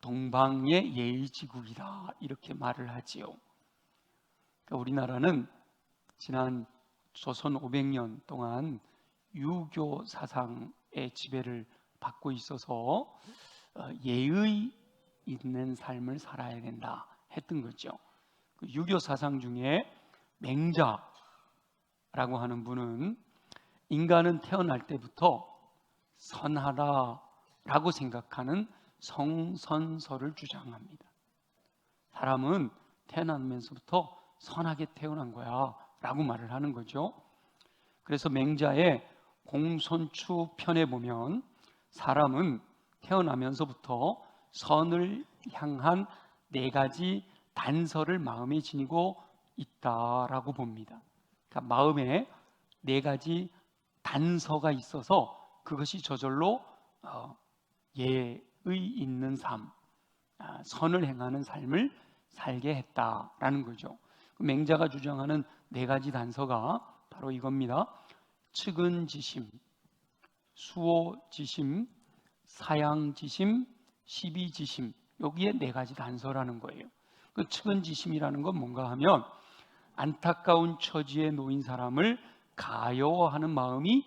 동방의 예의지국이다 이렇게 말을 하지요. 그러니까 우리나라는 지난 조선 500년 동안 유교 사상의 지배를 받고 있어서 예의 있는 삶을 살아야 된다 했던 거죠. 그 유교 사상 중에 맹자라고 하는 분은 인간은 태어날 때부터 선하다라고 생각하는 성선설을 주장합니다. 사람은 태어나면서부터 선하게 태어난 거야 라고 말을 하는 거죠. 그래서 맹자의 공손추 편에 보면 사람은 태어나면서부터 선을 향한 4가지 단서를 마음에 지니고 있다라고 봅니다. 그러니까 마음에 4가지 단서가 있어서 그것이 저절로 예의 있는 삶, 선을 행하는 삶을 살게 했다라는 거죠. 맹자가 주장하는 4가지 단서가 바로 이겁니다. 측은지심, 수호지심, 사양지심, 시비지심, 여기에 4가지 단서라는 거예요. 그 측은지심이라는 건 뭔가 하면 안타까운 처지에 놓인 사람을 가여워하는 마음이,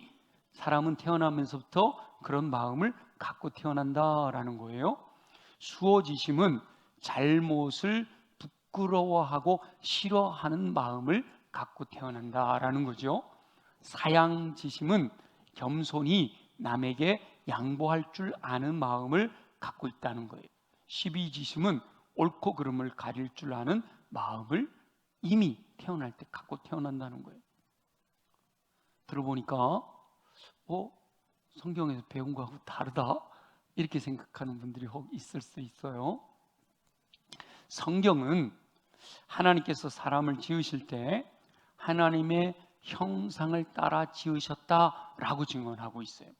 사람은 태어나면서부터 그런 마음을 갖고 태어난다라는 거예요. 수호지심은 잘못을 부끄러워하고 싫어하는 마음을 갖고 태어난다라는 거죠. 사양지심은 겸손히 남에게 양보할 줄 아는 마음을 갖고 있다는 거예요. 시비지심은 옳고 그름을 가릴 줄 아는 마음을 이미 태어날 때 갖고 태어난다는 거예요. 들어보니까 성경에서 배운 거하고 다르다 이렇게 생각하는 분들이 혹 있을 수 있어요. 성경은 하나님께서 사람을 지으실 때 하나님의 형상을 따라 지으셨다라고 증언하고 있어요.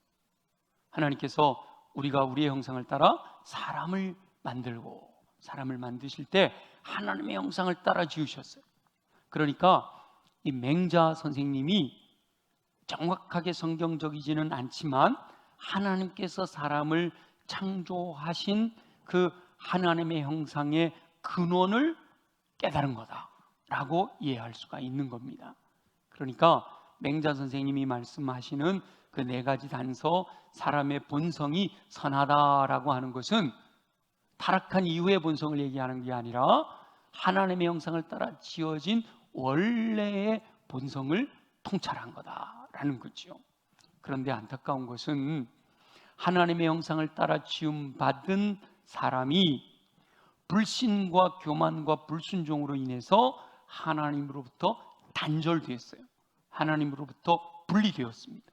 하나님께서 우리가 우리의 형상을 따라 사람을 만드실 때 하나님의 형상을 따라 지으셨어요. 그러니까 이 맹자 선생님이 정확하게 성경적이지는 않지만 하나님께서 사람을 창조하신 그 하나님의 형상의 근원을 깨달은 거다라고 이해할 수가 있는 겁니다. 그러니까 맹자 선생님이 말씀하시는 그 4가지 단서, 사람의 본성이 선하다라고 하는 것은 타락한 이후의 본성을 얘기하는 게 아니라 하나님의 형상을 따라 지어진 원래의 본성을 통찰한 거다라는 거죠. 그런데 안타까운 것은 하나님의 형상을 따라 지음받은 사람이 불신과 교만과 불순종으로 인해서 하나님으로부터 단절됐어요. 하나님으로부터 분리되었습니다.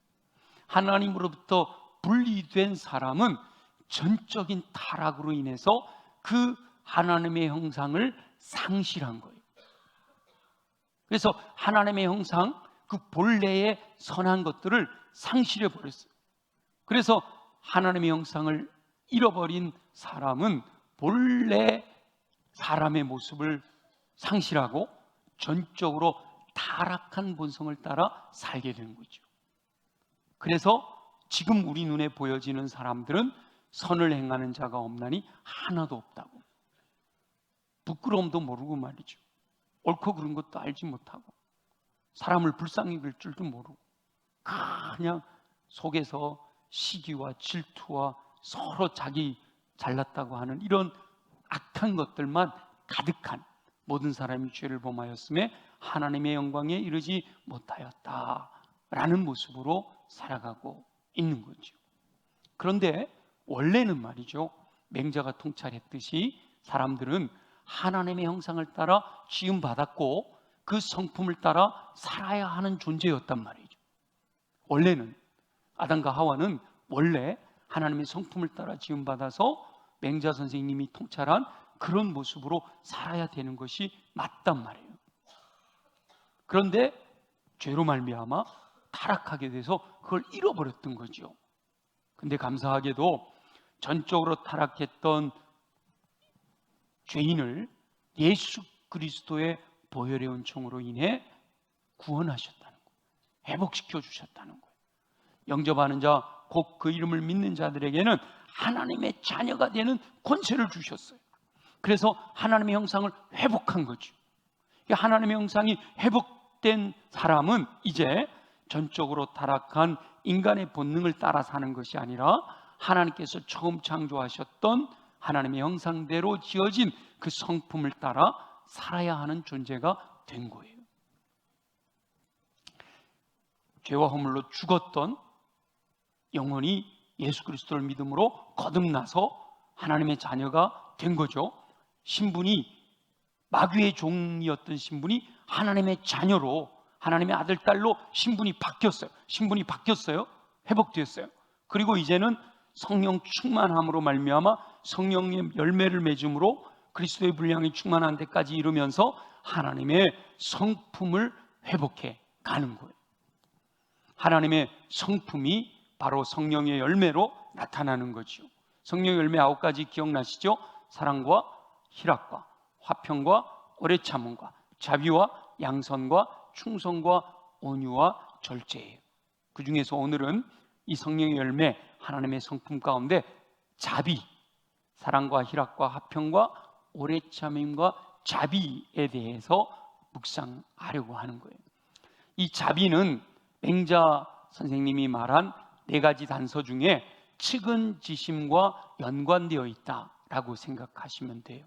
하나님으로부터 분리된 사람은 전적인 타락으로 인해서 그 하나님의 형상을 상실한 거예요. 그래서 하나님의 형상, 그 본래의 선한 것들을 상실해 버렸어요. 그래서 하나님의 형상을 잃어버린 사람은 본래 사람의 모습을 상실하고 전적으로 타락한 본성을 따라 살게 되는 거죠. 그래서 지금 우리 눈에 보여지는 사람들은 선을 행하는 자가 없나니 하나도 없다고. 부끄러움도 모르고 말이죠. 옳고 그른 것도 알지 못하고 사람을 불쌍히 여길 줄도 모르고 그냥 속에서 시기와 질투와 서로 자기 잘났다고 하는 이런 악한 것들만 가득한 모든 사람이 죄를 범하였음에 하나님의 영광에 이르지 못하였다라는 모습으로 살아가고 있는 거죠. 그런데 원래는 말이죠, 맹자가 통찰했듯이 사람들은 하나님의 형상을 따라 지음받았고 그 성품을 따라 살아야 하는 존재였단 말이죠. 원래는 아담과 하와는 원래 하나님의 성품을 따라 지음받아서 맹자 선생님이 통찰한 그런 모습으로 살아야 되는 것이 맞단 말이에요. 그런데 죄로 말미암아 타락하게 돼서 그걸 잃어버렸던 거죠. 근데 감사하게도 전적으로 타락했던 죄인을 예수 그리스도의 보혈의 은총으로 인해 구원하셨다는 거예요. 회복시켜 주셨다는 거예요. 영접하는 자, 곧 그 이름을 믿는 자들에게는 하나님의 자녀가 되는 권세를 주셨어요. 그래서 하나님의 형상을 회복한 거죠. 하나님의 형상이 회복된 사람은 이제 전적으로 타락한 인간의 본능을 따라 사는 것이 아니라 하나님께서 처음 창조하셨던 하나님의 형상대로 지어진 그 성품을 따라 살아야 하는 존재가 된 거예요. 죄와 허물로 죽었던 영혼이 예수 그리스도를 믿음으로 거듭나서 하나님의 자녀가 된 거죠. 신분이 마귀의 종이었던 신분이 하나님의 자녀로, 하나님의 아들, 딸로 신분이 바뀌었어요. 회복되었어요. 그리고 이제는 성령 충만함으로 말미암아 성령의 열매를 맺음으로 그리스도의 분량이 충만한 데까지 이르면서 하나님의 성품을 회복해 가는 거예요. 하나님의 성품이 바로 성령의 열매로 나타나는 거죠. 성령의 열매 9가지 기억나시죠? 사랑과 희락과 화평과 오래 참음과 자비와 양선과 충성과 온유와 절제예요. 그 중에서 오늘은 이 성령의 열매, 하나님의 성품 가운데 자비, 사랑과 희락과 화평과 오래 참음과 자비에 대해서 묵상하려고 하는 거예요. 이 자비는 맹자 선생님이 말한 4가지 단서 중에 측은지심과 연관되어 있다라고 생각하시면 돼요.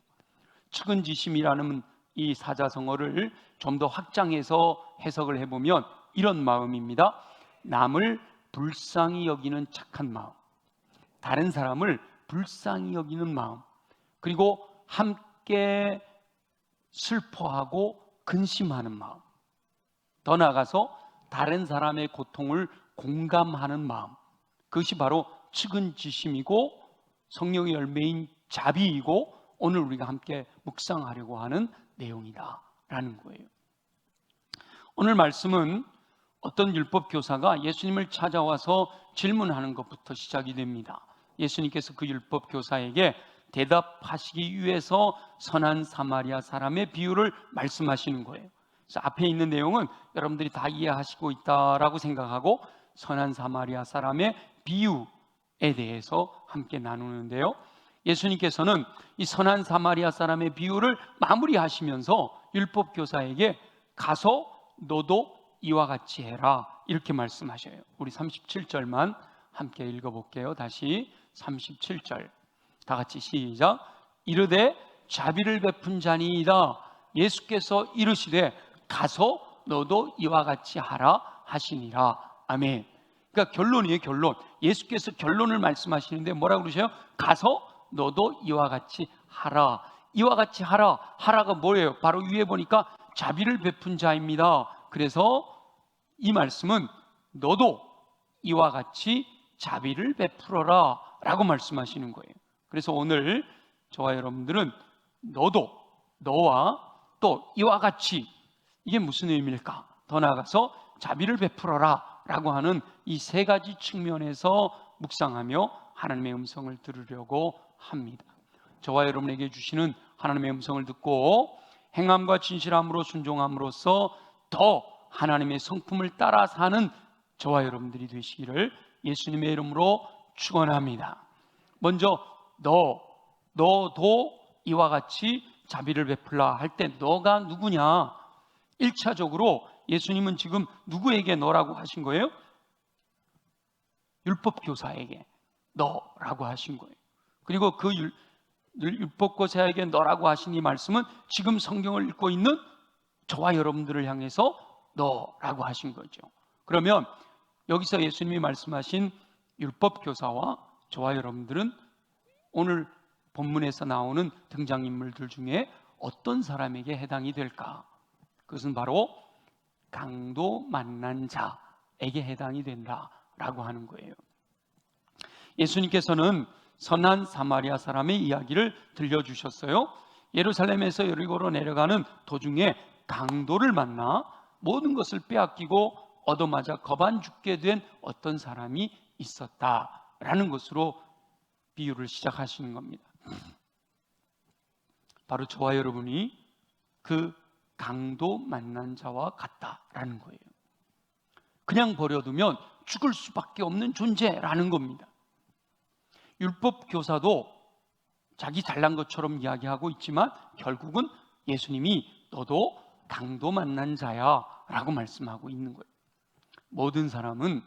측은지심이라는 이 사자성어를 좀 더 확장해서 해석을 해보면 이런 마음입니다. 남을 불쌍히 여기는 착한 마음, 다른 사람을 불쌍히 여기는 마음, 그리고 함께 슬퍼하고 근심하는 마음, 더 나아가서 다른 사람의 고통을 공감하는 마음, 그것이 바로 측은지심이고 성령의 열매인 자비이고 오늘 우리가 함께 묵상하려고 하는 내용이다라는 거예요. 오늘 말씀은 어떤 율법 교사가 예수님을 찾아와서 질문하는 것부터 시작이 됩니다. 예수님께서 그 율법 교사에게 대답하시기 위해서 선한 사마리아 사람의 비유를 말씀하시는 거예요. 그래서 앞에 있는 내용은 여러분들이 다 이해하시고 있다라고 생각하고 선한 사마리아 사람의 비유에 대해서 함께 나누는데요, 예수님께서는 이 선한 사마리아 사람의 비유를 마무리하시면서 율법 교사에게 가서 너도 이와 같이 해라 이렇게 말씀하셔요. 우리 37절만 함께 읽어볼게요. 다시 37절 다 같이 시작. 이르되 자비를 베푼 자니이다. 예수께서 이르시되 가서 너도 이와 같이 하라 하시니라. 아멘. 그러니까 결론이에요. 결론. 예수께서 결론을 말씀하시는데 뭐라고 그러셔요? 가서 너도 이와 같이 하라. 이와 같이 하라. 하라가 뭐예요? 바로 위에 보니까 자비를 베푼 자입니다. 그래서 이 말씀은 너도 이와 같이 자비를 베풀어라 라고 말씀하시는 거예요. 그래서 오늘 저와 여러분들은 너도, 너와 또 이와 같이, 이게 무슨 의미일까? 더 나아가서 자비를 베풀어라 라고 하는 이 3가지 측면에서 묵상하며 하나님의 음성을 들으려고 합니다. 저와 여러분에게 주시는 하나님의 음성을 듣고 행함과 진실함으로 순종함으로써 더 하나님의 성품을 따라 사는 저와 여러분들이 되시기를 예수님의 이름으로 축원합니다. 먼저 너도 이와 같이 자비를 베풀라 할 때 너가 누구냐? 1차적으로 예수님은 지금 누구에게 너라고 하신 거예요? 율법 교사에게 너라고 하신 거예요. 그리고 그 율법 교사에게 너라고 하신 이 말씀은 지금 성경을 읽고 있는 저와 여러분들을 향해서 너라고 하신 거죠. 그러면 여기서 예수님이 말씀하신 율법 교사와 저와 여러분들은 오늘 본문에서 나오는 등장인물들 중에 어떤 사람에게 해당이 될까? 그것은 바로 강도 만난 자에게 해당이 된다라고 하는 거예요. 예수님께서는 선한 사마리아 사람의 이야기를 들려주셨어요. 예루살렘에서 여리고로 내려가는 도중에 강도를 만나 모든 것을 빼앗기고 얻어맞아 거반 죽게 된 어떤 사람이 있었다라는 것으로 비유를 시작하시는 겁니다. 바로 저와 여러분이 그 강도 만난 자와 같다라는 거예요. 그냥 버려두면 죽을 수밖에 없는 존재라는 겁니다. 율법 교사도 자기 잘난 것처럼 이야기하고 있지만 결국은 예수님이 너도 강도 만난 자야 라고 말씀하고 있는 거예요. 모든 사람은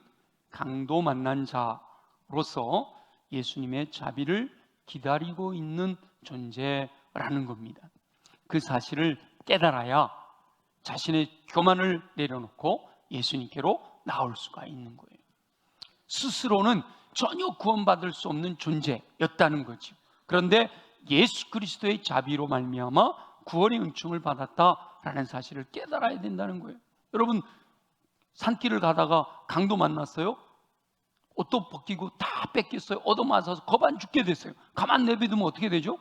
강도 만난 자로서 예수님의 자비를 기다리고 있는 존재라는 겁니다. 그 사실을 깨달아야 자신의 교만을 내려놓고 예수님께로 나올 수가 있는 거예요. 스스로는 전혀 구원받을 수 없는 존재였다는 거죠. 그런데 예수 그리스도의 자비로 말미암아 구원의 은총을 받았다라는 사실을 깨달아야 된다는 거예요. 여러분, 산길을 가다가 강도 만났어요? 옷도 벗기고 다 뺏겼어요. 얻어맞아서 겁 안 죽게 됐어요. 가만 내비두면 어떻게 되죠?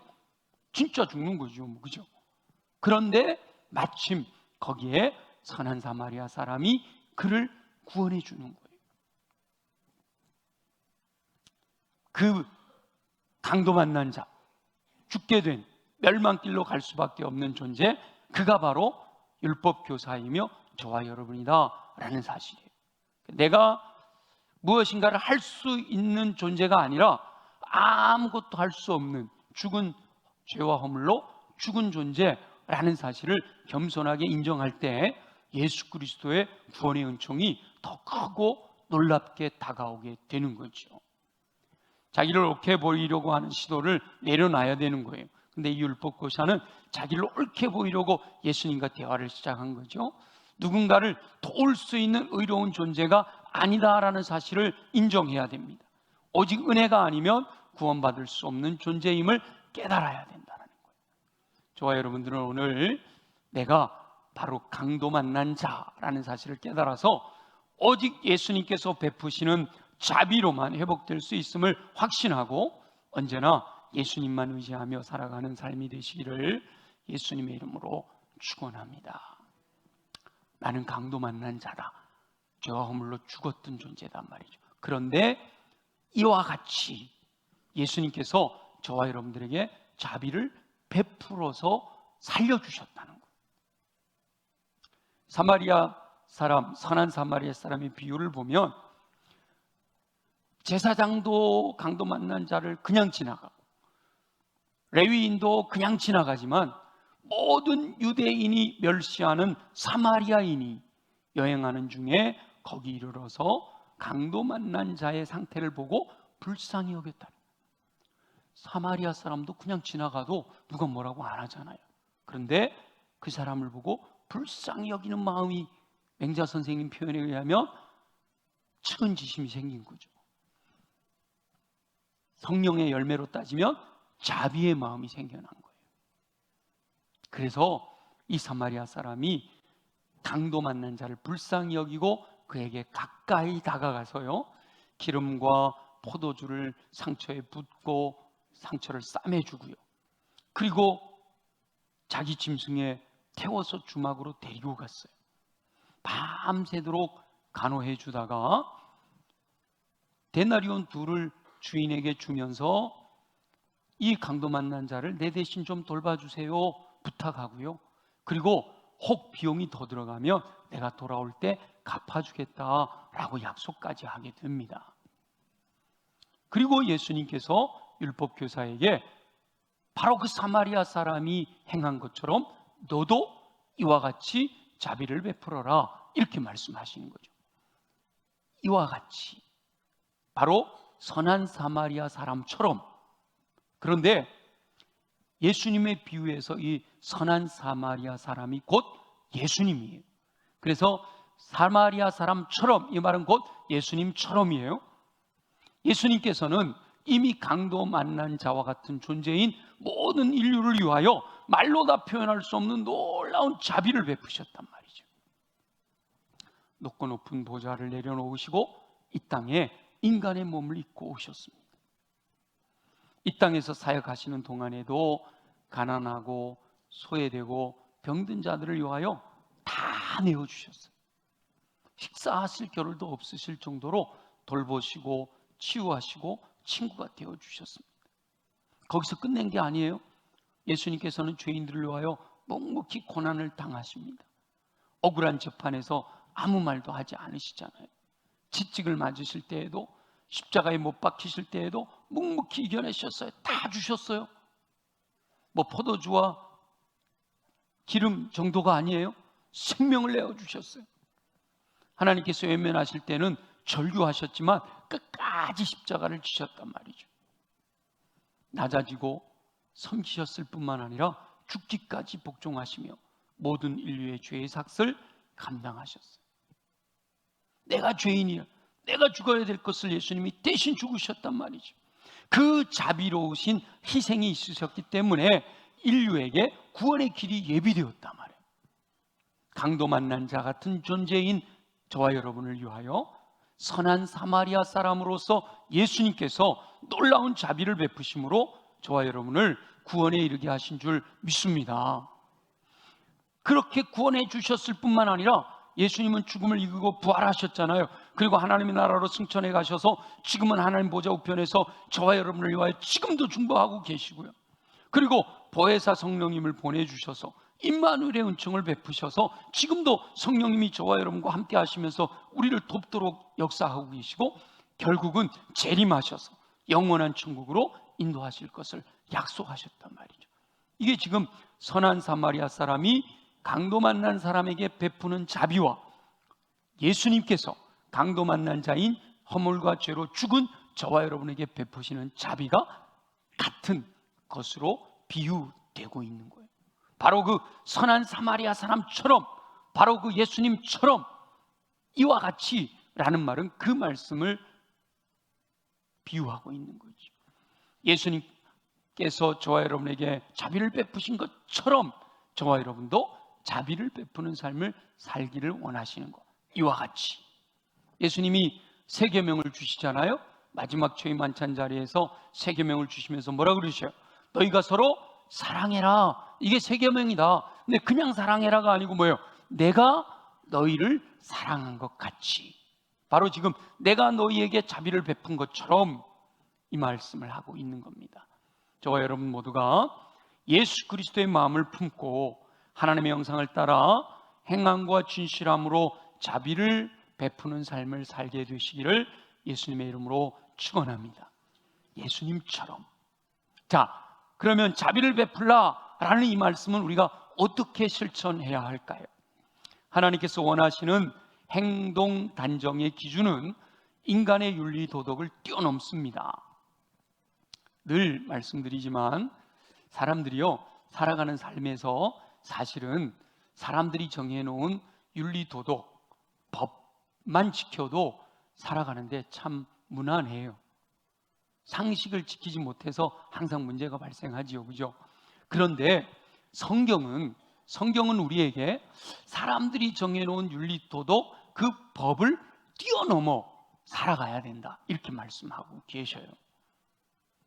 진짜 죽는 거죠. 그죠? 그런데 마침 거기에 선한 사마리아 사람이 그를 구원해 주는 거예요. 그 강도 만난 자, 죽게 된 멸망길로 갈 수밖에 없는 존재, 그가 바로 율법 교사이며 저와 여러분이다 라는 사실이에요. 내가 무엇인가를 할 수 있는 존재가 아니라 아무것도 할 수 없는 죽은 죄와 허물로 죽은 존재라는 사실을 겸손하게 인정할 때 예수 그리스도의 구원의 은총이 더 크고 놀랍게 다가오게 되는 거죠. 자기를 옳게 보이려고 하는 시도를 내려놔야 되는 거예요. 근데 이 율법 교사는 자기를 옳게 보이려고 예수님과 대화를 시작한 거죠. 누군가를 도울 수 있는 의로운 존재가 아니다라는 사실을 인정해야 됩니다. 오직 은혜가 아니면 구원받을 수 없는 존재임을 깨달아야 된다는 거예요. 저와 여러분들은 오늘 내가 바로 강도 만난 자라는 사실을 깨달아서 오직 예수님께서 베푸시는 자비로만 회복될 수 있음을 확신하고 언제나 예수님만 의지하며 살아가는 삶이 되시기를 예수님의 이름으로 축원합니다. 나는 강도 만난 자다. 죄와 허물로 죽었던 존재단 말이죠. 그런데 이와 같이 예수님께서 저와 여러분들에게 자비를 베풀어서 살려주셨다는 거예요. 사마리아 사람, 선한 사마리아 사람의 비유를 보면 제사장도 강도 만난 자를 그냥 지나가고 레위인도 그냥 지나가지만 모든 유대인이 멸시하는 사마리아인이 여행하는 중에 거기 이르러서 강도 만난 자의 상태를 보고 불쌍히 여겼다. 사마리아 사람도 그냥 지나가도 누가 뭐라고 안 하잖아요. 그런데 그 사람을 보고 불쌍히 여기는 마음이 맹자 선생님 표현에 의하면 측은지심이 생긴 거죠. 성령의 열매로 따지면 자비의 마음이 생겨난 거예요. 그래서 이 사마리아 사람이 강도 만난 자를 불쌍히 여기고 그에게 가까이 다가가서요, 기름과 포도주를 상처에 붓고 상처를 싸매주고요, 그리고 자기 짐승에 태워서 주막으로 데리고 갔어요. 밤새도록 간호해 주다가 데나리온 둘을 주인에게 주면서 이 강도 만난 자를 내 대신 좀 돌봐주세요 부탁하고요, 그리고 혹 비용이 더 들어가면 내가 돌아올 때 갚아주겠다라고 약속까지 하게 됩니다. 그리고 예수님께서 율법교사에게 바로 그 사마리아 사람이 행한 것처럼 너도 이와 같이 자비를 베풀어라 이렇게 말씀하시는 거죠. 이와 같이 바로 선한 사마리아 사람처럼. 그런데 예수님의 비유에서 이 선한 사마리아 사람이 곧 예수님이에요. 그래서 사마리아 사람처럼, 이 말은 곧 예수님처럼이에요. 예수님께서는 이미 강도 만난 자와 같은 존재인 모든 인류를 위하여 말로 다 표현할 수 없는 놀라운 자비를 베푸셨단 말이죠. 높고 높은 보좌를 내려놓으시고 이 땅에 인간의 몸을 입고 오셨습니다. 이 땅에서 사역하시는 동안에도 가난하고 소외되고 병든 자들을 위하여 다 내어주셨어요. 식사하실 겨를도 없으실 정도로 돌보시고 치유하시고 친구가 되어주셨습니다. 거기서 끝낸 게 아니에요. 예수님께서는 죄인들을 위하여 묵묵히 고난을 당하십니다. 억울한 재판에서 아무 말도 하지 않으시잖아요. 채찍을 맞으실 때에도 십자가에 못 박히실 때에도 묵묵히 이겨내셨어요. 다 주셨어요. 뭐 포도주와 기름 정도가 아니에요. 생명을 내어주셨어요. 하나님께서 외면하실 때는 절규하셨지만 끝까지 십자가를 지셨단 말이죠. 낮아지고 섬기셨을 뿐만 아니라 죽기까지 복종하시며 모든 인류의 죄의 삭을 감당하셨어요. 내가 죄인이야, 내가 죽어야 될 것을 예수님이 대신 죽으셨단 말이죠. 그 자비로우신 희생이 있으셨기 때문에 인류에게 구원의 길이 예비되었단 말이에요. 강도 만난 자 같은 존재인 저와 여러분을 위하여 선한 사마리아 사람으로서 예수님께서 놀라운 자비를 베푸심으로 저와 여러분을 구원에 이르게 하신 줄 믿습니다. 그렇게 구원해 주셨을 뿐만 아니라 예수님은 죽음을 이기고 부활하셨잖아요. 그리고 하나님의 나라로 승천해 가셔서 지금은 하나님 보좌 우편에서 저와 여러분을 위하여 지금도 중보하고 계시고요. 그리고 보혜사 성령님을 보내주셔서 임마누엘의 은총을 베푸셔서 지금도 성령님이 저와 여러분과 함께 하시면서 우리를 돕도록 역사하고 계시고, 결국은 재림하셔서 영원한 천국으로 인도하실 것을 약속하셨단 말이죠. 이게 지금 선한 사마리아 사람이 강도 만난 사람에게 베푸는 자비와 예수님께서 강도 만난 자인 허물과 죄로 죽은 저와 여러분에게 베푸시는 자비가 같은 것으로 비유되고 있는 거예요. 바로 그 선한 사마리아 사람처럼, 바로 그 예수님처럼 이와 같이 라는 말은 그 말씀을 비유하고 있는 거죠. 예수님께서 저와 여러분에게 자비를 베푸신 것처럼 저와 여러분도 자비를 베푸는 삶을 살기를 원하시는 것. 이와 같이 예수님이 세 계명을 주시잖아요. 마지막 초임 만찬 자리에서 세 계명을 주시면서 뭐라 그러셔요? 너희가 서로 사랑해라. 이게 세 계명이다. 근데 그냥 사랑해라가 아니고 뭐예요? 내가 너희를 사랑한 것 같이, 바로 지금 내가 너희에게 자비를 베푼 것처럼 이 말씀을 하고 있는 겁니다. 저와 여러분 모두가 예수 그리스도의 마음을 품고 하나님의 형상을 따라 행함과 진실함으로 자비를 베푸는 삶을 살게 되시기를 예수님의 이름으로 축원합니다. 예수님처럼. 자, 그러면 자비를 베풀라라는 이 말씀은 우리가 어떻게 실천해야 할까요? 하나님께서 원하시는 행동 단정의 기준은 인간의 윤리 도덕을 뛰어넘습니다. 늘 말씀드리지만 사람들이요, 살아가는 삶에서 사실은 사람들이 정해놓은 윤리 도덕, 법만 지켜도 살아가는데 참 무난해요. 상식을 지키지 못해서 항상 문제가 발생하지요, 그죠? 그런데 성경은 우리에게 사람들이 정해놓은 윤리 도덕, 그 법을 뛰어넘어 살아가야 된다, 이렇게 말씀하고 계셔요.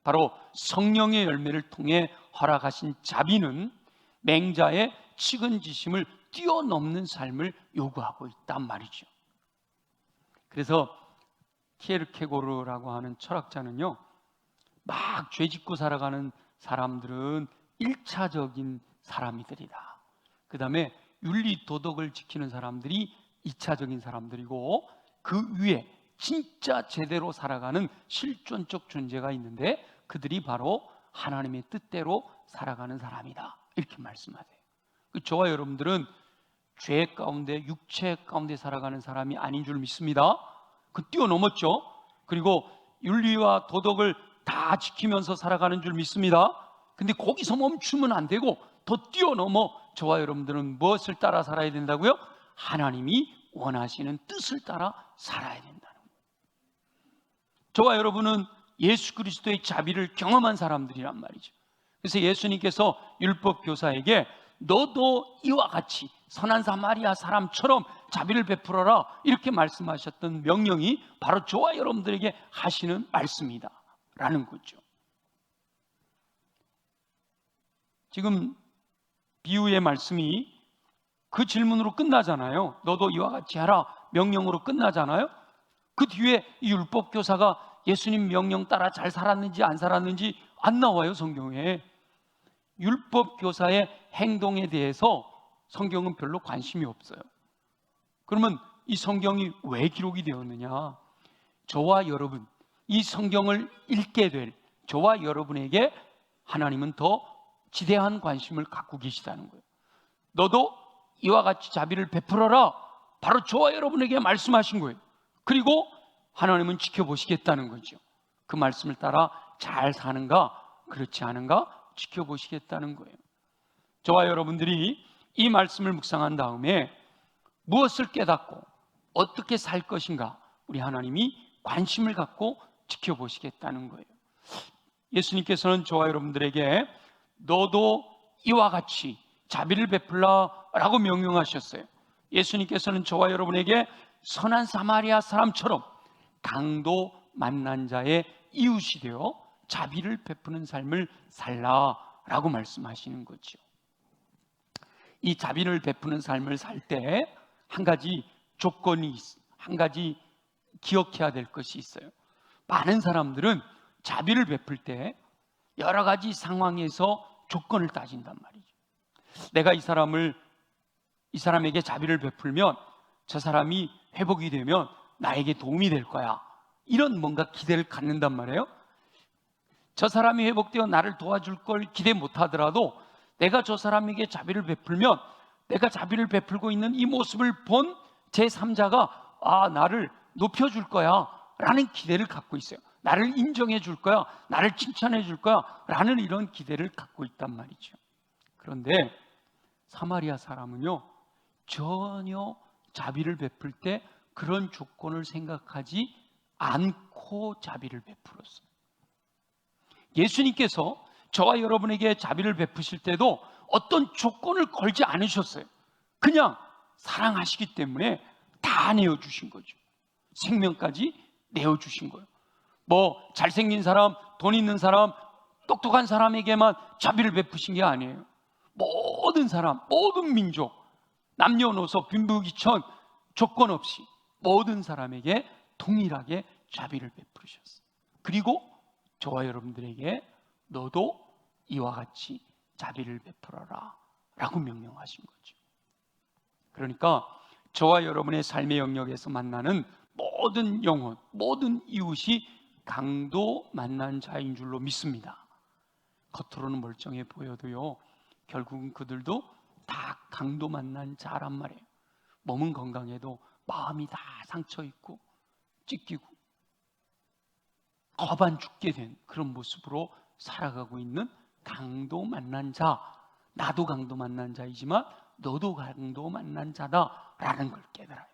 바로 성령의 열매를 통해 허락하신 자비는 맹자의 측은지심을 뛰어넘는 삶을 요구하고 있단 말이죠. 그래서 키에르케고르라고 하는 철학자는요, 막 죄짓고 살아가는 사람들은 1차적인 사람이들이다. 그 다음에 윤리 도덕을 지키는 사람들이 2차적인 사람들이고, 그 위에 진짜 제대로 살아가는 실존적 존재가 있는데 그들이 바로 하나님의 뜻대로 살아가는 사람이다, 이렇게 말씀하세요. 저와 여러분들은 죄 가운데, 육체 가운데 살아가는 사람이 아닌 줄 믿습니다. 그 뛰어넘었죠. 그리고 윤리와 도덕을 다 지키면서 살아가는 줄 믿습니다. 근데 거기서 멈추면 안 되고 더 뛰어넘어 저와 여러분들은 무엇을 따라 살아야 된다고요? 하나님이 원하시는 뜻을 따라 살아야 된다는 거예요. 저와 여러분은 예수 그리스도의 자비를 경험한 사람들이란 말이죠. 그래서 예수님께서 율법 교사에게 너도 이와 같이 선한 사마리아 사람처럼 자비를 베풀어라, 이렇게 말씀하셨던 명령이 바로 저와 여러분들에게 하시는 말씀이다 라는 거죠. 지금 비유의 말씀이 그 질문으로 끝나잖아요. 너도 이와 같이 하라, 명령으로 끝나잖아요. 그 뒤에 이 율법 교사가 예수님 명령 따라 잘 살았는지 안 살았는지 안 나와요, 성경에. 율법 교사의 행동에 대해서 성경은 별로 관심이 없어요. 그러면 이 성경이 왜 기록이 되었느냐? 저와 여러분, 이 성경을 읽게 될 저와 여러분에게 하나님은 더 지대한 관심을 갖고 계시다는 거예요. 너도 이와 같이 자비를 베풀어라, 바로 저와 여러분에게 말씀하신 거예요. 그리고 하나님은 지켜보시겠다는 거죠. 그 말씀을 따라 잘 사는가 그렇지 않은가 지켜보시겠다는 거예요. 저와 여러분들이 이 말씀을 묵상한 다음에 무엇을 깨닫고 어떻게 살 것인가 우리 하나님이 관심을 갖고 지켜보시겠다는 거예요. 예수님께서는 저와 여러분들에게 너도 이와 같이 자비를 베풀라라고 명령하셨어요. 예수님께서는 저와 여러분에게 선한 사마리아 사람처럼 강도 만난 자의 이웃이 되어 자비를 베푸는 삶을 살라라고 말씀하시는 거죠. 이 자비를 베푸는 삶을 살 때 한 가지 조건이, 한 가지 기억해야 될 것이 있어요. 많은 사람들은 자비를 베풀 때 여러 가지 상황에서 조건을 따진단 말이죠. 내가 이 사람에게 자비를 베풀면 저 사람이 회복이 되면 나에게 도움이 될 거야, 이런 뭔가 기대를 갖는단 말이에요. 저 사람이 회복되어 나를 도와줄 걸 기대 못하더라도 내가 저 사람에게 자비를 베풀면 내가 자비를 베풀고 있는 이 모습을 본 제3자가 나를 높여줄 거야 라는 기대를 갖고 있어요. 나를 인정해 줄 거야, 나를 칭찬해 줄 거야 라는 이런 기대를 갖고 있단 말이죠. 그런데 사마리아 사람은요, 전혀 자비를 베풀 때 그런 조건을 생각하지 않고 자비를 베풀었어요. 예수님께서 저와 여러분에게 자비를 베푸실 때도 어떤 조건을 걸지 않으셨어요. 그냥 사랑하시기 때문에 다 내어주신 거죠. 생명까지 내어주신 거예요. 뭐 잘생긴 사람, 돈 있는 사람, 똑똑한 사람에게만 자비를 베푸신 게 아니에요. 모든 사람, 모든 민족, 남녀노소, 빈부귀천 조건 없이 모든 사람에게 동일하게 자비를 베푸셨어요. 그리고 저와 여러분들에게 너도 이와 같이 자비를 베풀어라 라고 명령하신 거죠. 그러니까 저와 여러분의 삶의 영역에서 만나는 모든 영혼, 모든 이웃이 강도 만난 자인 줄로 믿습니다. 겉으로는 멀쩡해 보여도요, 결국은 그들도 다 강도 만난 자란 말이에요. 몸은 건강해도 마음이 다 상처 있고 찢기고 거반 죽게 된 그런 모습으로 살아가고 있는 강도 만난 자, 나도 강도 만난 자이지만 너도 강도 만난 자다라는 걸 깨달아요.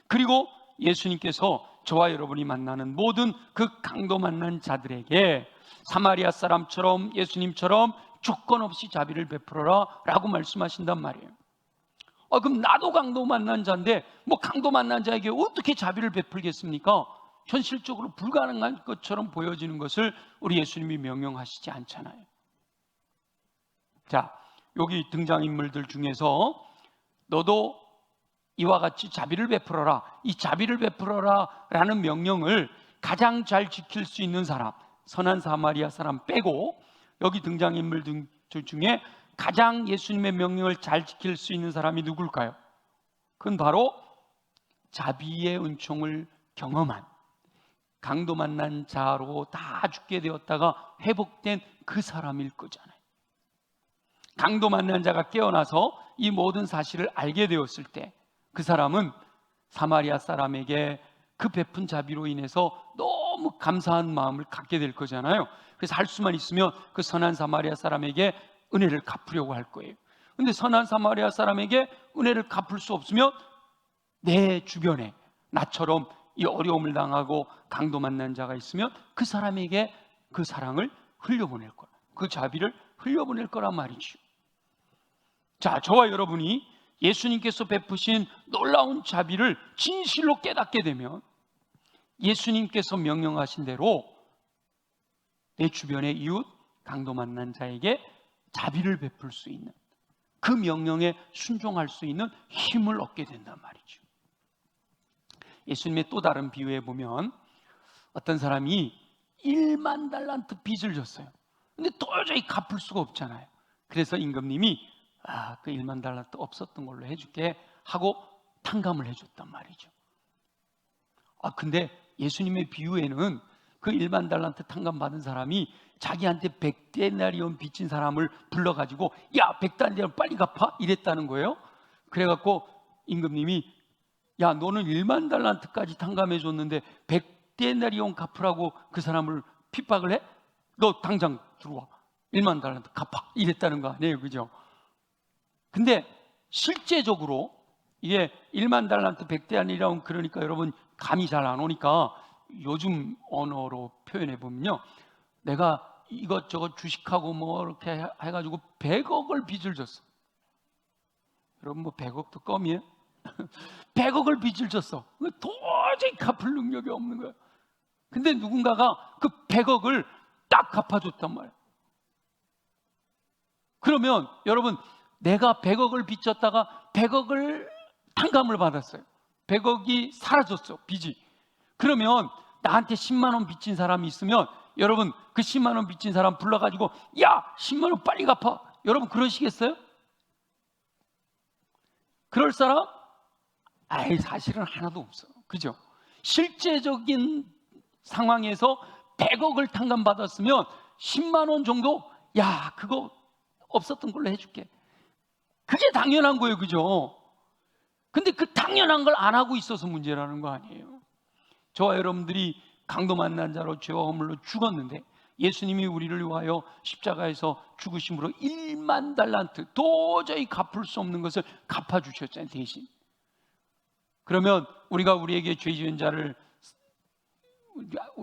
그리고 예수님께서 저와 여러분이 만나는 모든 그 강도 만난 자들에게 사마리아 사람처럼 예수님처럼 조건 없이 자비를 베풀어라 라고 말씀하신단 말이에요. 그럼 나도 강도 만난 자인데 뭐 강도 만난 자에게 어떻게 자비를 베풀겠습니까? 현실적으로 불가능한 것처럼 보여지는 것을 우리 예수님이 명령하시지 않잖아요. 자, 여기 등장인물들 중에서 너도 이와 같이 자비를 베풀어라, 이 자비를 베풀어라 라는 명령을 가장 잘 지킬 수 있는 사람, 선한 사마리아 사람 빼고 여기 등장인물들 중에 가장 예수님의 명령을 잘 지킬 수 있는 사람이 누굴까요? 그건 바로 자비의 은총을 경험한, 강도 만난 자로 다 죽게 되었다가 회복된 그 사람일 거잖아요. 강도 만난 자가 깨어나서 이 모든 사실을 알게 되었을 때 그 사람은 사마리아 사람에게 그 베푼 자비로 인해서 너무 감사한 마음을 갖게 될 거잖아요. 그래서 할 수만 있으면 그 선한 사마리아 사람에게 은혜를 갚으려고 할 거예요. 근데 선한 사마리아 사람에게 은혜를 갚을 수 없으면 내 주변에 나처럼 이 어려움을 당하고 강도 만난 자가 있으면 그 사람에게 그 사랑을 흘려보낼 거야. 그 자비를 흘려보낼 거란 말이죠. 자, 저와 여러분이 예수님께서 베푸신 놀라운 자비를 진실로 깨닫게 되면 예수님께서 명령하신 대로 내 주변의 이웃, 강도 만난 자에게 자비를 베풀 수 있는, 그 명령에 순종할 수 있는 힘을 얻게 된단 말이죠. 예수님의 또 다른 비유에 보면 어떤 사람이 1만 달란트 빚을 졌어요. 근데 도저히 갚을 수가 없잖아요. 그래서 임금님이 그 1만 달란트 없었던 걸로 해줄게 하고 탕감을 해줬단 말이죠. 근데 예수님의 비유에는 그 1만 달란트 탕감 받은 사람이 자기한테 100데나리온 빚진 사람을 불러가지고 야 100데나리온 빨리 갚아 이랬다는 거예요. 그래갖고 임금님이 야 너는 1만 달란트까지 탕감해 줬는데 100데나리온 갚으라고 그 사람을 핍박을 해? 너 당장 들어와 1만 달란트 갚아 이랬다는 거 아니에요, 그죠? 근데 실제적으로 이게 1만 달란트 100데나리온, 그러니까 여러분 감이 잘 안 오니까 요즘 언어로 표현해 보면요, 내가 이것저것 주식하고 뭐 이렇게 해가지고 100억을 빚을 졌어. 여러분 뭐 100억도 껌이에요? 100억을 빚을 졌어. 도저히 갚을 능력이 없는 거야. 근데 누군가가 그 100억을 딱 갚아줬단 말이야. 그러면 여러분 내가 100억을 빚졌다가 100억을 탕감을 받았어요. 100억이 사라졌어, 빚이. 그러면 나한테 10만 원 빚진 사람이 있으면 여러분 그 10만 원 빚진 사람 불러가지고 야 10만 원 빨리 갚아, 여러분 그러시겠어요? 그럴 사람? 아이 사실은 하나도 없어, 그죠? 실제적인 상황에서 100억을 탕감받았으면 10만 원 정도 야 그거 없었던 걸로 해줄게, 그게 당연한 거예요, 그죠? 근데 그 당연한 걸 안 하고 있어서 문제라는 거 아니에요. 저와 여러분들이 강도 만난 자로 죄와 허물로 죽었는데 예수님이 우리를 위하여 십자가에서 죽으심으로 1만 달란트, 도저히 갚을 수 없는 것을 갚아주셨잖아요, 대신. 그러면 우리가 우리에게 죄 지은 자를,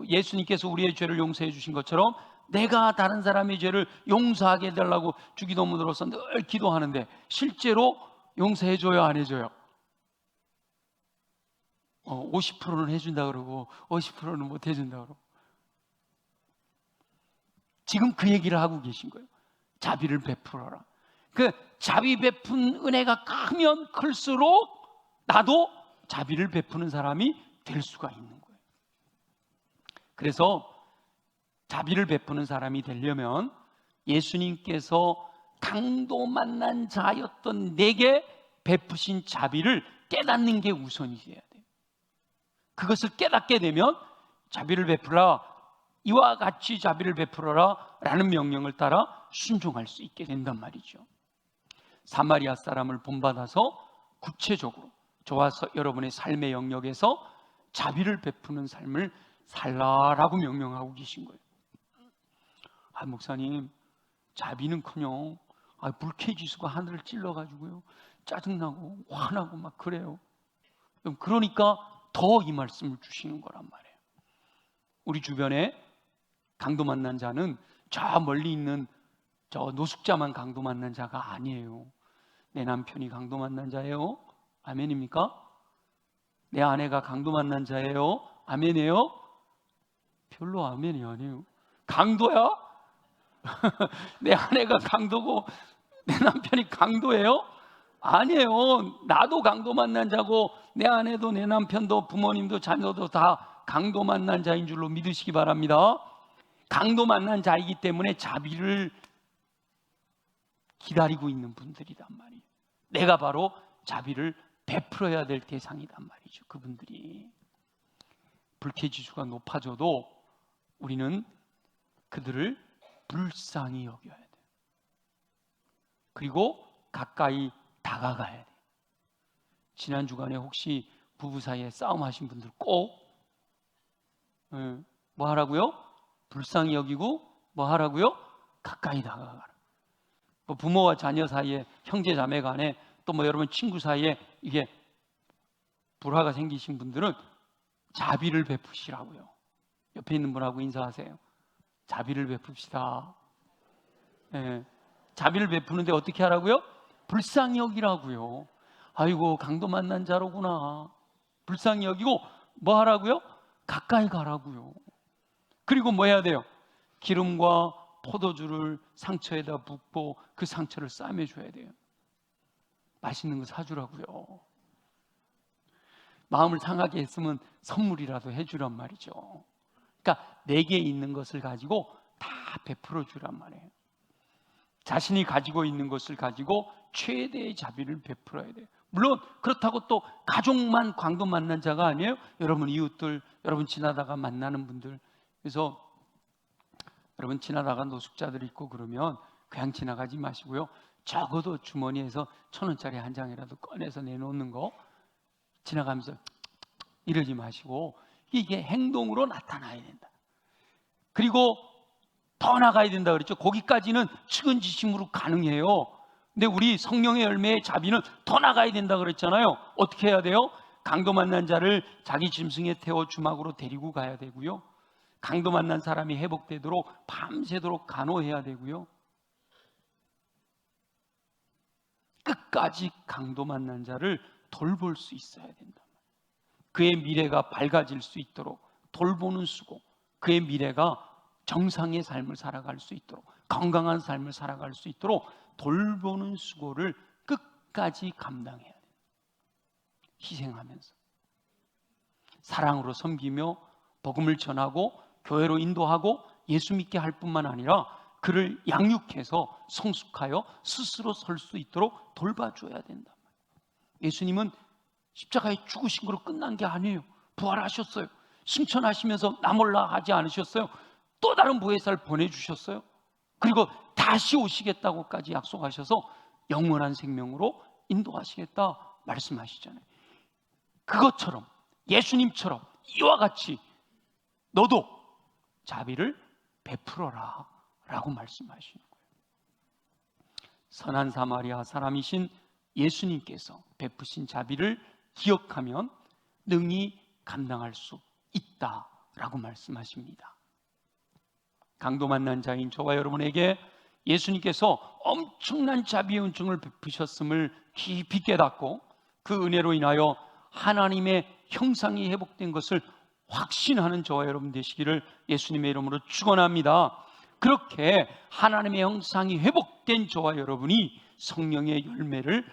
예수님께서 우리의 죄를 용서해 주신 것처럼 내가 다른 사람의 죄를 용서하게 해달라고 주기도문으로서 늘 기도하는데 실제로 용서해 줘요, 안 해줘요? 50%는 해준다 그러고 50%는 못 해준다 그러고. 지금 그 얘기를 하고 계신 거예요. 자비를 베풀어라. 그 자비 베푼 은혜가 크면 클수록 나도 자비를 베푸는 사람이 될 수가 있는 거예요. 그래서 자비를 베푸는 사람이 되려면 예수님께서 강도 만난 자였던 내게 베푸신 자비를 깨닫는 게 우선이어야 돼요. 그것을 깨닫게 되면 자비를 베풀라, 이와 같이 자비를 베풀어라 라는 명령을 따라 순종할 수 있게 된단 말이죠. 사마리아 사람을 본받아서 구체적으로 저와 여러분의 삶의 영역에서 자비를 베푸는 삶을 살라라고 명령하고 계신 거예요. 목사님, 자비는커녕 불쾌지수가 하늘을 찔러가지고요, 짜증나고 화나고 막 그래요. 그러니까 더 이 말씀을 주시는 거란 말이에요. 우리 주변에 강도 만난 자는 저 멀리 있는 저 노숙자만 강도 만난 자가 아니에요. 내 남편이 강도 만난 자예요. 아멘입니까? 내 아내가 강도 만난 자예요. 아멘이에요? 별로 아멘이 아니에요. 강도야? 내 아내가 강도고 내 남편이 강도예요? 아니에요. 나도 강도 만난 자고 내 아내도 내 남편도 부모님도 자녀도 다 강도 만난 자인 줄로 믿으시기 바랍니다. 강도 만난 자이기 때문에 자비를 기다리고 있는 분들이란 말이에요. 내가 바로 자비를 베풀어야 될 대상이란 말이죠. 그분들이 불쾌지수가 높아져도 우리는 그들을 불쌍히 여겨야 돼요. 그리고 가까이 다가가야 돼요. 지난 주간에 혹시 부부 사이에 싸움하신 분들 꼭 뭐 하라고요? 불쌍히 여기고 뭐 하라고요? 가까이 다가가라. 뭐 부모와 자녀 사이에, 형제 자매 간에, 또 뭐 여러분 친구 사이에 이게 불화가 생기신 분들은 자비를 베푸시라고요. 옆에 있는 분하고 인사하세요. 자비를 베풉시다. 자비를 베푸는데 어떻게 하라고요? 불쌍히 여기라고요. 아이고 강도 만난 자로구나. 불쌍히 여기고 뭐 하라고요? 가까이 가라고요. 그리고 뭐 해야 돼요? 기름과 포도주를 상처에다 붓고 그 상처를 싸매줘야 돼요. 맛있는 거 사주라고요. 마음을 상하게 했으면 선물이라도 해주란 말이죠. 그러니까 내게 있는 것을 가지고 다 베풀어 주란 말이에요. 자신이 가지고 있는 것을 가지고 최대의 자비를 베풀어야 돼요. 물론 그렇다고 또 가족만 강도 만난 자가 아니에요. 여러분 이웃들, 여러분 지나다가 만나는 분들, 그래서 여러분 지나다가 노숙자들이 있고 그러면 그냥 지나가지 마시고요. 적어도 주머니에서 1,000원짜리 한 장이라도 꺼내서 내놓는 거 지나가면서 이러지 마시고 이게 행동으로 나타나야 된다. 그리고 더 나가야 된다 그랬죠. 거기까지는 측은지심으로 가능해요. 근데 우리 성령의 열매의 자비는 더 나가야 된다 그랬잖아요. 어떻게 해야 돼요? 강도 만난 자를 자기 짐승에 태워 주막으로 데리고 가야 되고요. 강도 만난 사람이 회복되도록 밤새도록 간호해야 되고요. 끝까지 강도 만난 자를 돌볼 수 있어야 된다. 그의 미래가 밝아질 수 있도록 돌보는 수고, 그의 미래가 정상의 삶을 살아갈 수 있도록 건강한 삶을 살아갈 수 있도록 돌보는 수고를 끝까지 감당해야 돼요. 희생하면서 사랑으로 섬기며 복음을 전하고 교회로 인도하고 예수 믿게 할 뿐만 아니라 그를 양육해서 성숙하여 스스로 설 수 있도록 돌봐줘야 된다. 예수님은 십자가에 죽으신 거로 끝난 게 아니에요. 부활하셨어요. 승천하시면서 나 몰라 하지 않으셨어요. 또 다른 보혜사를 보내주셨어요. 그리고 다시 오시겠다고까지 약속하셔서 영원한 생명으로 인도하시겠다 말씀하시잖아요. 그것처럼 예수님처럼 이와 같이 너도 자비를 베풀어라 라고 말씀하시는 거예요. 선한 사마리아 사람이신 예수님께서 베푸신 자비를 기억하면 능히 감당할 수 있다라고 말씀하십니다. 강도 만난 자인 저와 여러분에게 예수님께서 엄청난 자비의 은총을 베푸셨음을 깊이 깨닫고 그 은혜로 인하여 하나님의 형상이 회복된 것을 확신하는 저와 여러분 되시기를 예수님의 이름으로 축원합니다. 그렇게 하나님의 형상이 회복된 저와 여러분이 성령의 열매를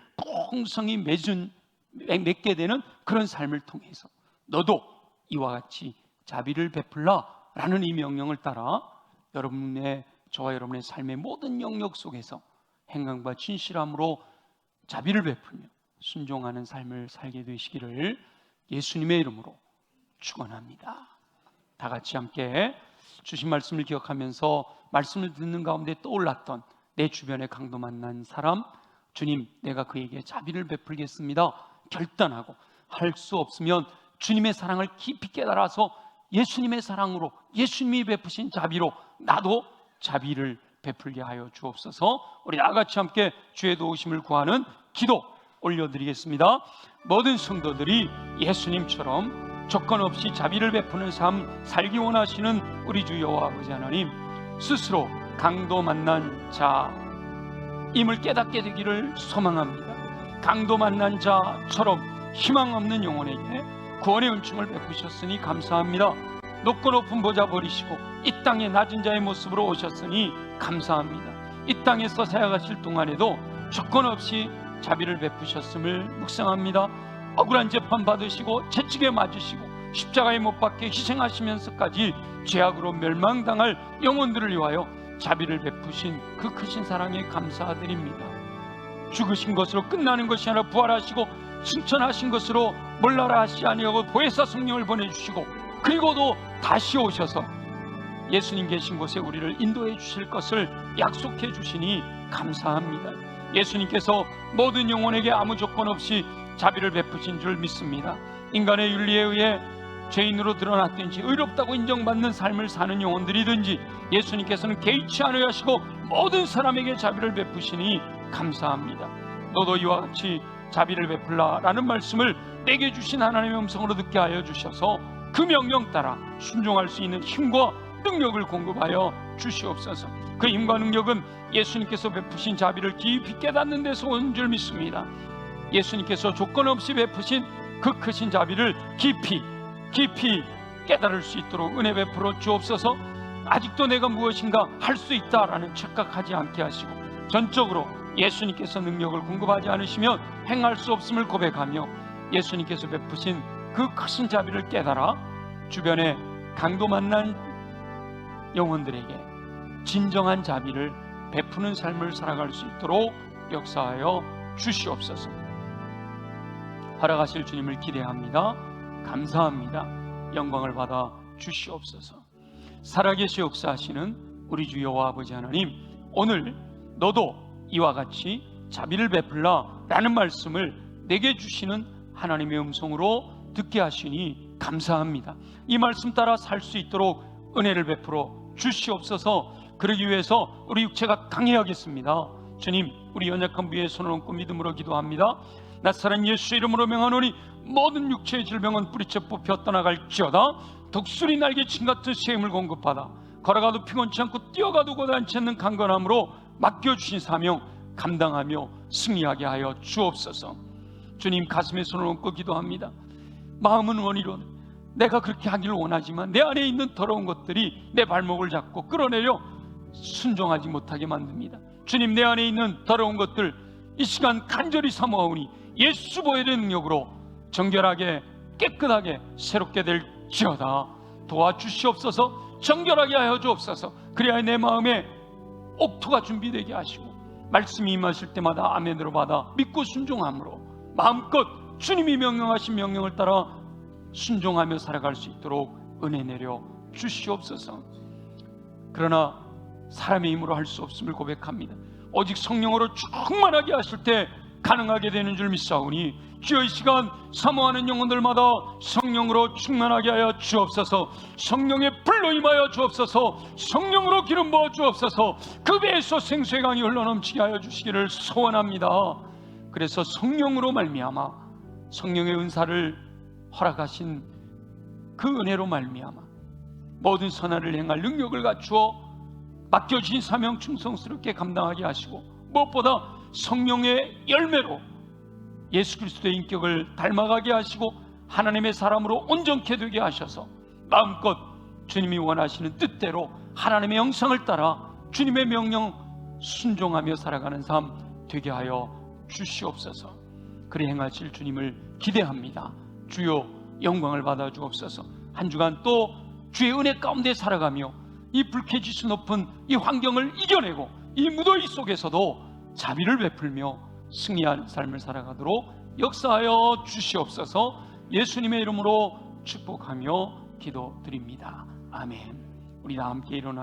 풍성히 맺게 되는 그런 삶을 통해서 너도 이와 같이 자비를 베풀라라는 이 명령을 따라 저와 여러분의 삶의 모든 영역 속에서 행함과 진실함으로 자비를 베풀며 순종하는 삶을 살게 되시기를 예수님의 이름으로 축원합니다. 다 같이 함께 주신 말씀을 기억하면서 말씀을 듣는 가운데 떠올랐던 내 주변에 강도 만난 사람, 주님 내가 그에게 자비를 베풀겠습니다 결단하고 할 수 없으면 주님의 사랑을 깊이 깨달아서 예수님의 사랑으로 예수님이 베푸신 자비로 나도 자비를 베풀게 하여 주옵소서. 우리 나같이 함께 주의 도우심을 구하는 기도 올려드리겠습니다. 모든 성도들이 예수님처럼 조건 없이 자비를 베푸는 삶 살기 원하시는 우리 주 여호와 아버지 하나님, 스스로 강도 만난 자임을 깨닫게 되기를 소망합니다. 강도 만난 자처럼 희망 없는 영혼에게 구원의 은총을 베푸셨으니 감사합니다. 높고 높은 보좌 버리시고 이 땅에 낮은 자의 모습으로 오셨으니 감사합니다. 이 땅에서 사역하실 동안에도 조건 없이 자비를 베푸셨음을 묵상합니다. 억울한 재판 받으시고 채찍에 맞으시고 십자가에 못 박혀 희생하시면서까지 죄악으로 멸망당할 영혼들을 위하여 자비를 베푸신 그 크신 사랑에 감사드립니다. 죽으신 것으로 끝나는 것이 아니라 부활하시고 승천하신 것으로 몰라라 하시 아니하고 보혜사 성령을 보내주시고 그리고도 다시 오셔서 예수님 계신 곳에 우리를 인도해 주실 것을 약속해 주시니 감사합니다. 예수님께서 모든 영혼에게 아무 조건 없이 자비를 베푸신 줄 믿습니다. 인간의 윤리에 의해 죄인으로 드러났든지 의롭다고 인정받는 삶을 사는 영혼들이든지 예수님께서는 개의치 않으려 하시고 모든 사람에게 자비를 베푸시니 감사합니다. 너도 이와 같이 자비를 베풀라라는 말씀을 내게 주신 하나님의 음성으로 듣게 하여 주셔서 그 명령 따라 순종할 수 있는 힘과 능력을 공급하여 주시옵소서. 그 힘과 능력은 예수님께서 베푸신 자비를 깊이 깨닫는 데서 온 줄 믿습니다. 예수님께서 조건 없이 베푸신 그 크신 자비를 깊이 깨달을 수 있도록 은혜 베풀어 주옵소서. 아직도 내가 무엇인가 할 수 있다라는 착각하지 않게 하시고 전적으로 예수님께서 능력을 공급하지 않으시면 행할 수 없음을 고백하며 예수님께서 베푸신 그 크신 자비를 깨달아 주변에 강도 만난 영혼들에게 진정한 자비를 베푸는 삶을 살아갈 수 있도록 역사하여 주시옵소서. 허락하실 주님을 기대합니다. 감사합니다. 영광을 받아 주시옵소서. 살아계시 역사하시는 우리 주 여호와 아버지 하나님, 오늘 너도 이와 같이 자비를 베풀라 라는 말씀을 내게 주시는 하나님의 음성으로 듣게 하시니 감사합니다. 이 말씀 따라 살 수 있도록 은혜를 베풀어 주시옵소서. 그러기 위해서 우리 육체가 강해야겠습니다. 주님, 우리 연약한 부위에 손을 얹고 믿음으로 기도합니다. 나사렛 예수 이름으로 명하노니 모든 육체의 질병은 뿌리째 뽑혀 떠나갈지어다. 독수리 날개친 같은 새 힘을 공급하다 걸어가도 피곤치 않고 뛰어가도 고단치 않는 강건함으로 맡겨주신 사명 감당하며 승리하게 하여 주옵소서. 주님, 가슴에 손을 얹고 기도합니다. 마음은 원이로는 내가 그렇게 하기를 원하지만 내 안에 있는 더러운 것들이 내 발목을 잡고 끌어내려 순종하지 못하게 만듭니다. 주님, 내 안에 있는 더러운 것들 이 시간 간절히 사모하오니 예수 보혈의 능력으로 정결하게 깨끗하게 새롭게 될지어다. 도와주시옵소서. 정결하게 하여 주옵소서. 그래야 내 마음에 옥토가 준비되게 하시고 말씀이 임하실 때마다 아멘으로 받아 믿고 순종함으로 마음껏 주님이 명령하신 명령을 따라 순종하며 살아갈 수 있도록 은혜 내려 주시옵소서. 그러나 사람의 힘으로 할 수 없음을 고백합니다. 오직 성령으로 충만하게 하실 때 가능하게 되는 줄 믿사오니 주여, 이 시간 사모하는 영혼들마다 성령으로 충만하게 하여 주옵소서. 성령의 불로 임하여 주옵소서. 성령으로 기름 부어 주옵소서. 그 배에서 생수의 강이 흘러넘치게 하여 주시기를 소원합니다. 그래서 성령으로 말미암아 성령의 은사를 허락하신 그 은혜로 말미암아 모든 선한을 행할 능력을 갖추어 맡겨진 사명 충성스럽게 감당하게 하시고 무엇보다 성령의 열매로 예수 그리스도의 인격을 닮아가게 하시고 하나님의 사람으로 온전케 되게 하셔서 마음껏 주님이 원하시는 뜻대로 하나님의 형상을 따라 주님의 명령 순종하며 살아가는 삶 되게 하여 주시옵소서. 그리 행하실 주님을 기대합니다. 주여, 영광을 받아 주옵소서. 한 주간 또 주의 은혜 가운데 살아가며 이 불쾌지수 높은 이 환경을 이겨내고 이 무더위 속에서도 자비를 베풀며 승리하는 삶을 살아가도록 역사하여 주시옵소서. 예수님의 이름으로 축복하며 기도드립니다. 아멘. 우리 다 함께 일어나시죠.